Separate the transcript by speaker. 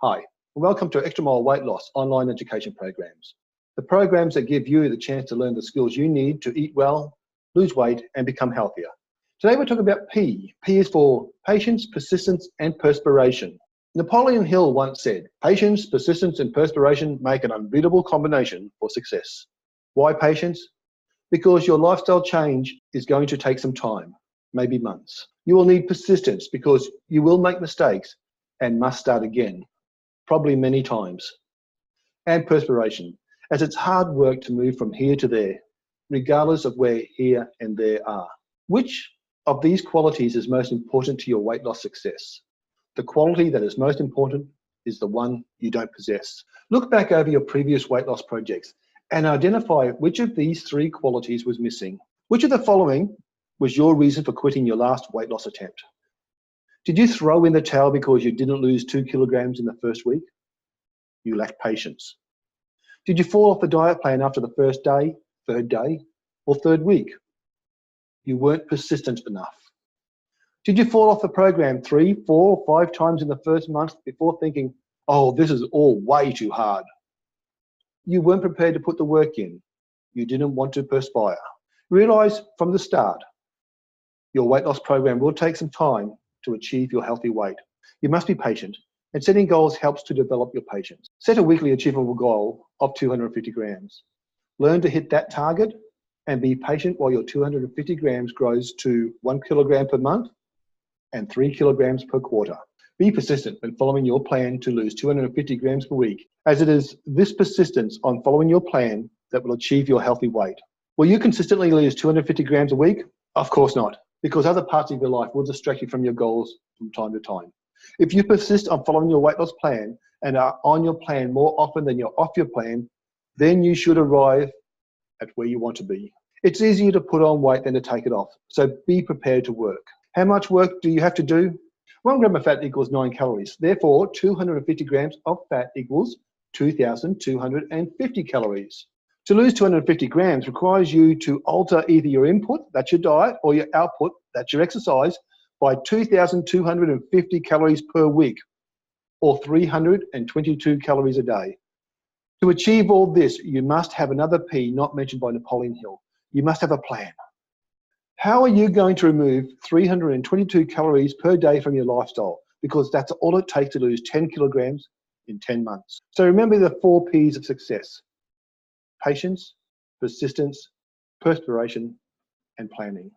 Speaker 1: Hi, and welcome to Extra Mile Weight Loss online education programs. The programs that give you the chance to learn the skills you need to eat well, lose weight, and become healthier. Today we're talking about P. P is for patience, persistence, and perspiration. Napoleon Hill once said, patience, persistence, and perspiration make an unbeatable combination for success. Why patience? Because your lifestyle change is going to take some time, maybe months. You will need persistence because you will make mistakes and must start again, probably many times. And perspiration, as it's hard work to move from here to there, regardless of where here and there are. Which of these qualities is most important to your weight loss success? The quality that is most important is the one you don't possess. Look back over your previous weight loss projects and identify which of these three qualities was missing. Which of the following was your reason for quitting your last weight loss attempt? Did you throw in the towel because you didn't lose 2 kilograms in the first week? You lacked patience. Did you fall off the diet plan after the first day, third day, or third week? You weren't persistent enough. Did you fall off the program 3, 4, or 5 times in the first month before thinking, oh, this is all way too hard? You weren't prepared to put the work in. You didn't want to perspire. Realize from the start, your weight loss program will take some time to achieve your healthy weight. You must be patient, and setting goals helps to develop your patience. Set a weekly achievable goal of 250 grams. Learn to hit that target and be patient while your 250 grams grows to 1 kilogram per month and 3 kilograms per quarter. Be persistent when following your plan to lose 250 grams per week, as it is this persistence on following your plan that will achieve your healthy weight. Will you consistently lose 250 grams a week? Of course not, because other parts of your life will distract you from your goals from time to time. If you persist on following your weight loss plan and are on your plan more often than you're off your plan, then you should arrive at where you want to be. It's easier to put on weight than to take it off, so be prepared to work. How much work do you have to do? 1 gram of fat equals 9 calories. Therefore, 250 grams of fat equals 2,250 calories. To lose 250 grams requires you to alter either your input, that's your diet, or your output, that's your exercise, by 2,250 calories per week, or 322 calories a day. To achieve all this, you must have another P not mentioned by Napoleon Hill. You must have a plan. How are you going to remove 322 calories per day from your lifestyle? Because that's all it takes to lose 10 kilograms in 10 months. So remember the 4 Ps of success: patience, persistence, perspiration, and planning.